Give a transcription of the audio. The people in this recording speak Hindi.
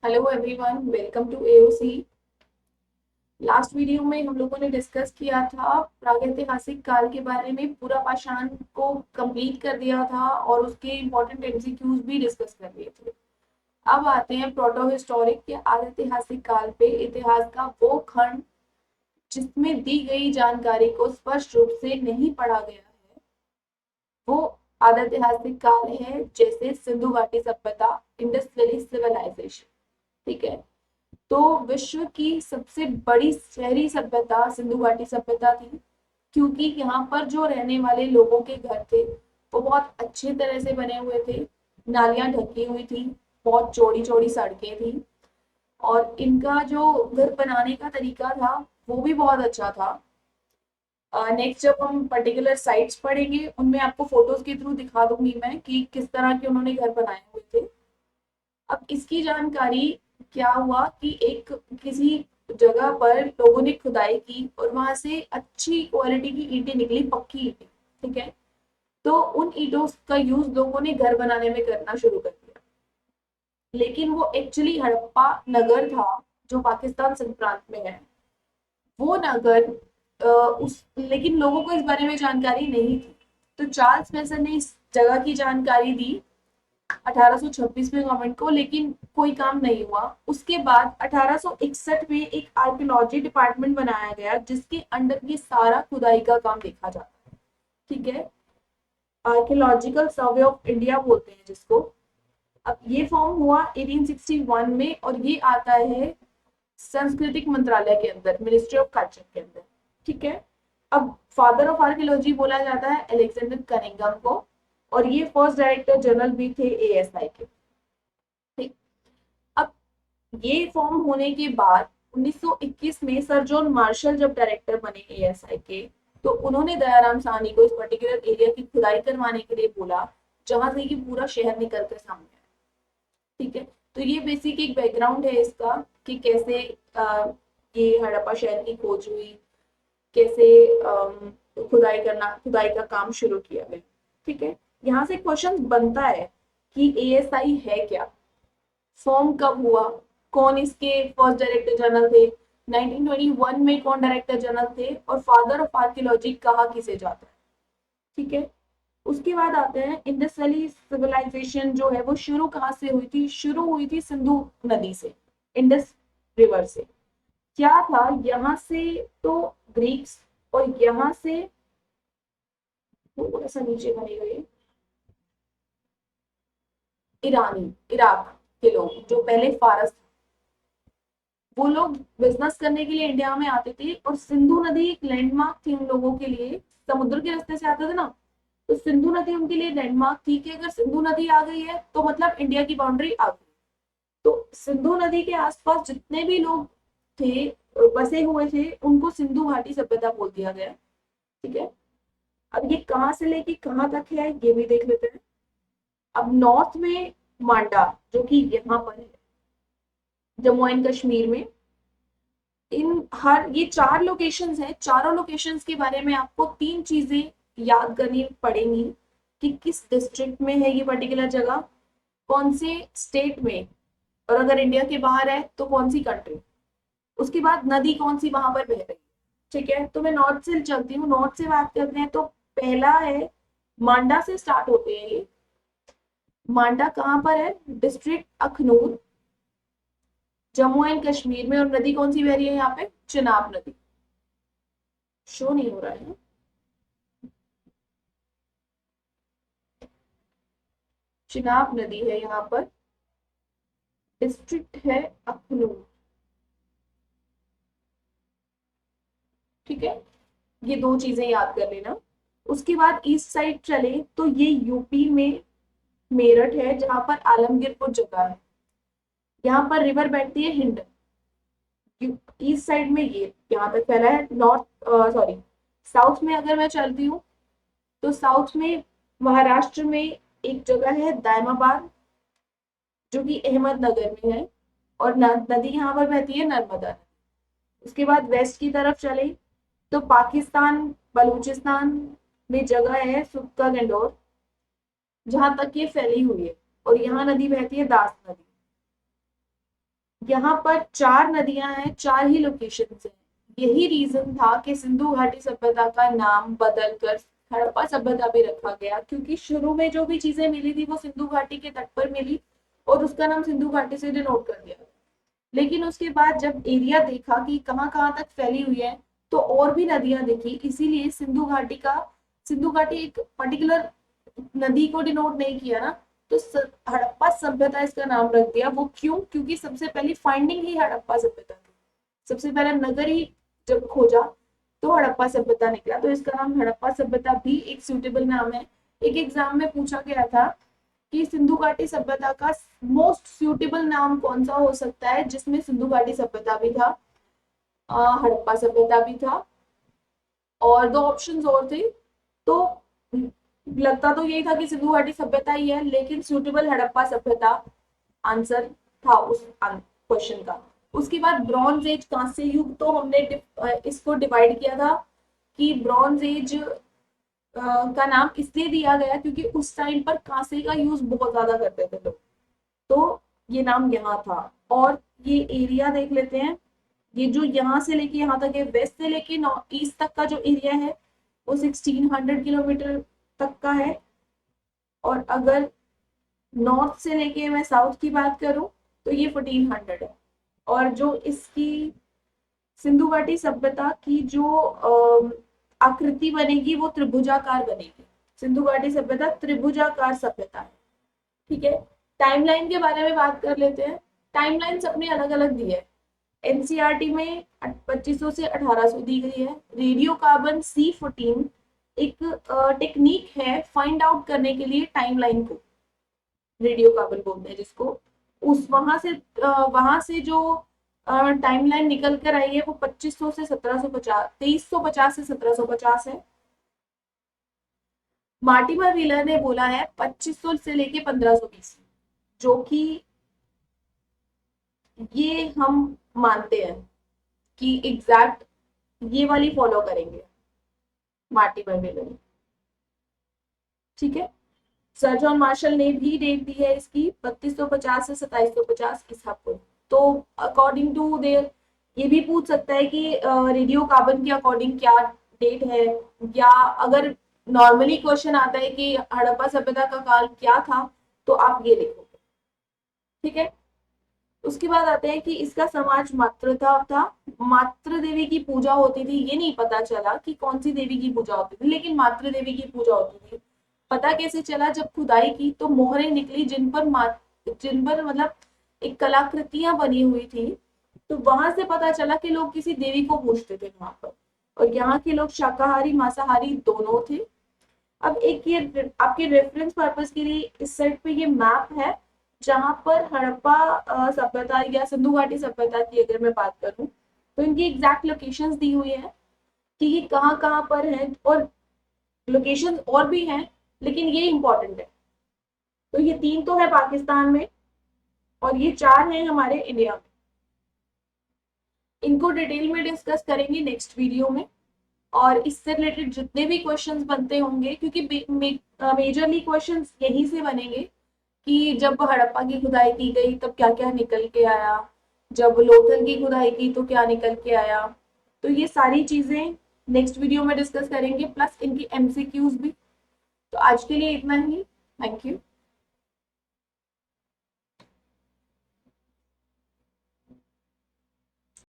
Hello everyone, welcome to AOC. Last video में हम लोगों ने डिस्कस किया था प्रागैतिहासिक काल के बारे में, पूरा पाषाण को कंप्लीट कर दिया था और उसके इम्पोर्टेंट एमसीक्यूज भी डिस्कस कर लिए थे। अब आते हैं प्रोटो हिस्टोरिक या आदिऐतिहासिक काल पे। इतिहास का वो खंड जिसमें दी गई जानकारी को स्पष्ट रूप से नहीं पढ़ा गया है, वो आदिऐतिहासिक काल है, जैसे सिंधु घाटी सभ्यता, इंडस वैली सिविलाइजेशन। ठीक है। तो विश्व की सबसे बड़ी शहरी सभ्यता सिंधु घाटी सभ्यता थी, क्योंकि यहाँ पर जो रहने वाले लोगों के घर थे वो बहुत अच्छे तरह से बने हुए थे। नालियां ढकी हुई थी, बहुत चौड़ी चौड़ी सड़कें थी, और इनका जो घर बनाने का तरीका था वो भी बहुत अच्छा था। नेक्स्ट जब हम पर्टिकुलर साइट्स पढ़ेंगे उनमें आपको फोटोज के थ्रू दिखा दूंगी मैं कि किस तरह के उन्होंने घर बनाए हुए थे। अब इसकी जानकारी क्या हुआ कि एक किसी जगह पर लोगों ने खुदाई की और वहां से अच्छी क्वालिटी की ईंटें निकली, पक्की ईंटें। ठीक है। तो उन ईंटों का यूज लोगों ने घर बनाने में करना शुरू कर दिया, लेकिन वो एक्चुअली हड़प्पा नगर था जो पाकिस्तान सिंध प्रांत में है। वो नगर उस लेकिन लोगों को इस बारे में जानकारी नहीं थी। तो चार्ल्स मैसन ने इस जगह की जानकारी दी 1826 में गवर्नमेंट को, लेकिन कोई काम नहीं हुआ। उसके बाद 1861 में एक आर्कियोलॉजी डिपार्टमेंट बनाया गया जिसके अंडर ये सारा खुदाई का काम देखा जाता है। ठीक है। आर्कियोलॉजिकल सर्वे ऑफ इंडिया बोलते हैं जिसको। अब ये फॉर्म हुआ 1861 में और ये आता है सांस्कृतिक मंत्रालय के अंदर, मिनिस्ट्री ऑफ कल्चर के अंदर। ठीक है। अब फादर ऑफ आर्कियोलॉजी बोला जाता है अलेक्जेंडर कनिंघम को, और ये फर्स्ट डायरेक्टर जनरल भी थे एएसआई के। ठीक। अब ये फॉर्म होने के बाद 1921 में सर जॉन मार्शल जब डायरेक्टर बने एएसआई के, तो उन्होंने दयाराम साहनी को इस पर्टिकुलर एरिया की खुदाई करवाने के लिए बोला, जहां से कि पूरा शहर निकल कर सामने आया। ठीक है। तो ये बेसिक एक बैकग्राउंड है इसका कि कैसे ये हड़प्पा शहर की खोज हुई, कैसे खुदाई का काम शुरू किया गया। ठीक है। यहाँ से क्वेश्चन बनता है कि एएसआई है क्या, फॉर्म कब हुआ, कौन इसके फर्स्ट डायरेक्टर जनरल थे, 1921 में कौन डायरेक्टर जनरल थे, और फादर ऑफ आर्कियोलॉजी कहा किसे जाता है। ठीक है। उसके बाद आते हैं इंडस वैली सिविलाइजेशन जो है वो शुरू कहाँ से हुई थी। शुरू हुई थी सिंधु नदी से, इंडस रिवर से। क्या था यहाँ से, तो ग्रीक्स, और यहाँ से थोड़ा सा नीचे बने गए ईरानी, इराक के लोग जो पहले फारस, वो लोग बिजनेस करने के लिए इंडिया में आते थे। और सिंधु नदी एक लैंडमार्क थी उन लोगों के लिए, समुद्र के रास्ते से आते थे ना। तो सिंधु नदी उनके लिए लैंडमार्क थी कि अगर सिंधु नदी आ गई है तो मतलब इंडिया की बाउंड्री आ गई। तो सिंधु नदी के आसपास जितने भी लोग थे, बसे हुए थे, उनको सिंधु घाटी सभ्यता बोल दिया गया। ठीक है। अब ये कहाँ से लेके कहाँ तक है ये भी देख लेते हैं। अब नॉर्थ में मांडा, जो कि यहाँ पर है, जम्मू एंड कश्मीर में। इन हर ये चार लोकेशंस हैं, चारों लोकेशंस के बारे में आपको तीन चीजें याद करनी पड़ेंगी कि किस डिस्ट्रिक्ट में है ये पर्टिकुलर जगह, कौन से स्टेट में, और अगर इंडिया के बाहर है तो कौन सी कंट्री। उसके बाद नदी कौन सी वहां पर बह रही है। ठीक है। तो मैं नॉर्थ से चलती हूँ, नॉर्थ से बात करते हैं। तो पहला है, मांडा से स्टार्ट होते हैं ये। मांडा कहाँ पर है, डिस्ट्रिक्ट अखनूर, जम्मू एंड कश्मीर में। और नदी कौन सी बह रही है यहाँ पे, चिनाब नदी। शो नहीं हो रहा है। चिनाब नदी है यहाँ पर, डिस्ट्रिक्ट है अखनूर। ठीक है। ये दो चीजें याद कर लेना। उसके बाद ईस्ट साइड चले तो ये यूपी में मेरठ है, जहां पर आलमगीरपुर जगह है। यहाँ पर रिवर बैठती है हिंड। ईस्ट साइड में ये यहाँ तक फैला है। नॉर्थ, सॉरी, साउथ में अगर मैं चलती हूँ तो साउथ में महाराष्ट्र में एक जगह है दायमाबाद, जो कि अहमदनगर में है, और नदी यहाँ पर बहती है नर्मदा। उसके बाद वेस्ट की तरफ चले तो पाकिस्तान बलूचिस्तान में जगह है सुक्का गंडोर, जहां तक ये फैली हुई है, और यहाँ नदी बहती है दास नदी। यहाँ पर 4 नदियां हैं, 4 ही लोकेशन हैं। यही रीजन था कि सिंधु घाटी सभ्यता का नाम बदल कर हड़प्पा सभ्यता भी रखा गया, क्योंकि शुरू में जो भी चीजें मिली थी वो सिंधु घाटी के तट पर मिली और उसका नाम सिंधु घाटी से डिनोट कर दिया। लेकिन उसके बाद जब एरिया देखा कि कहाँ कहाँ तक फैली हुई है, तो और भी नदियां दिखी, इसीलिए सिंधु घाटी एक पर्टिकुलर नदी को डिनोट नहीं किया ना, तो हड़प्पा सभ्यता इसका नाम रख दिया। वो क्यों? क्योंकि सबसे पहली फाइंडिंग ही हड़प्पा सभ्यता थी, सबसे पहला नगर ही जब खोजा तो हड़प्पा सभ्यता निकला, तो इसका नाम हड़प्पा सभ्यता भी एक सूटेबल नाम है। एक एग्जाम में पूछा गया था कि सिंधु घाटी सभ्यता का मोस्ट सूटेबल नाम कौन सा हो सकता है, जिसमें सिंधु घाटी सभ्यता भी था, हड़प्पा सभ्यता भी था, और 2 ऑप्शंस और थे। तो लगता तो यही था कि सिंधु घाटी सभ्यता ही है, लेकिन सूटेबल हड़प्पा सभ्यता आंसर था उस क्वेश्चन का। उसके बाद ब्रॉन्ज एज, कांस्य युग, तो हमने इसको डिवाइड किया था कि ब्रॉन्ज एज का नाम इसलिए दिया गया क्योंकि उस टाइम पर कांसे का यूज बहुत ज्यादा करते थे लोग, तो ये नाम यहाँ था। और ये एरिया देख लेते हैं, ये जो यहाँ से लेके यहाँ तक है, वेस्ट से लेके नॉर्थ ईस्ट तक का जो एरिया है वो 1600 किलोमीटर तक का है। और अगर नॉर्थ से लेके मैं साउथ की बात करूं तो ये 1400 है। और जो इसकी सिंधु घाटी सभ्यता की जो आकृति बनेगी वो त्रिभुजाकार बनेगी। सिंधु घाटी सभ्यता त्रिभुजाकार सभ्यता है। ठीक है, टाइमलाइन के बारे में बात कर लेते हैं। टाइमलाइन सबने अलग अलग दी है। एनसीईआरटी में 2500 से 1800 दी गई है। रेडियो कार्बन C14 एक टेक्निक है फाइंड आउट करने के लिए टाइमलाइन को, रेडियो कार्बन बोलते हैं जिसको। उस वहां से जो टाइमलाइन निकल कर आई है वो 2500 से 1750, 2350 से 1750 है। मार्टिमर व्हीलर ने बोला है 2500 से लेके 1520, जो कि ये हम मानते हैं कि एग्जैक्ट ये वाली फॉलो करेंगे मार्टिमर व्हीलर। ठीक है, सर जॉन मार्शल ने भी डेट दी है इसकी 3250 से 2750 ईसा पूर्व। तो अकॉर्डिंग टू देयर ये भी पूछ सकता है कि रेडियो कार्बन के अकॉर्डिंग क्या डेट है, या अगर नॉर्मली क्वेश्चन आता है कि हड़प्पा सभ्यता का काल क्या था, तो आप ये लिखोगे। ठीक है, उसके बाद आते हैं कि इसका समाज मातृता था, मातृ देवी की पूजा होती थी। ये नहीं पता चला कि कौन सी देवी की पूजा होती थी, लेकिन मातृ देवी की पूजा होती थी। पता कैसे चला? जब खुदाई की तो मोहरें निकली जिन पर मतलब एक कलाकृतियां बनी हुई थी, तो वहां से पता चला कि लोग किसी देवी को पूजते थे वहां पर। और यहाँ के लोग शाकाहारी मांसाहारी दोनों थे। अब एक ये आपके रेफरेंस पर्पस के लिए इस साइड पे ये मैप है, जहां पर हड़प्पा सभ्यता या सिंधु घाटी सभ्यता की अगर मैं बात करूं तो इनकी एग्जैक्ट लोकेशंस दी हुई है कि ये कहाँ कहाँ पर है, और लोकेशन और भी हैं, लेकिन ये इंपॉर्टेंट है। तो ये 3 तो है पाकिस्तान में और ये 4 हैं हमारे इंडिया में। इनको डिटेल में डिस्कस करेंगे नेक्स्ट वीडियो में। और इससे रिलेटेड जितने भी क्वेश्चंस बनते होंगे, क्योंकि मेजरली क्वेश्चंस यहीं से बनेंगे कि जब हड़प्पा की खुदाई की गई तब क्या क्या निकल के आया, जब लोथल की खुदाई की तो क्या निकल के आया। तो ये सारी चीजें नेक्स्ट वीडियो में डिस्कस करेंगे, प्लस इनकी MCQs भी। तो आज के लिए इतना ही। Thank you.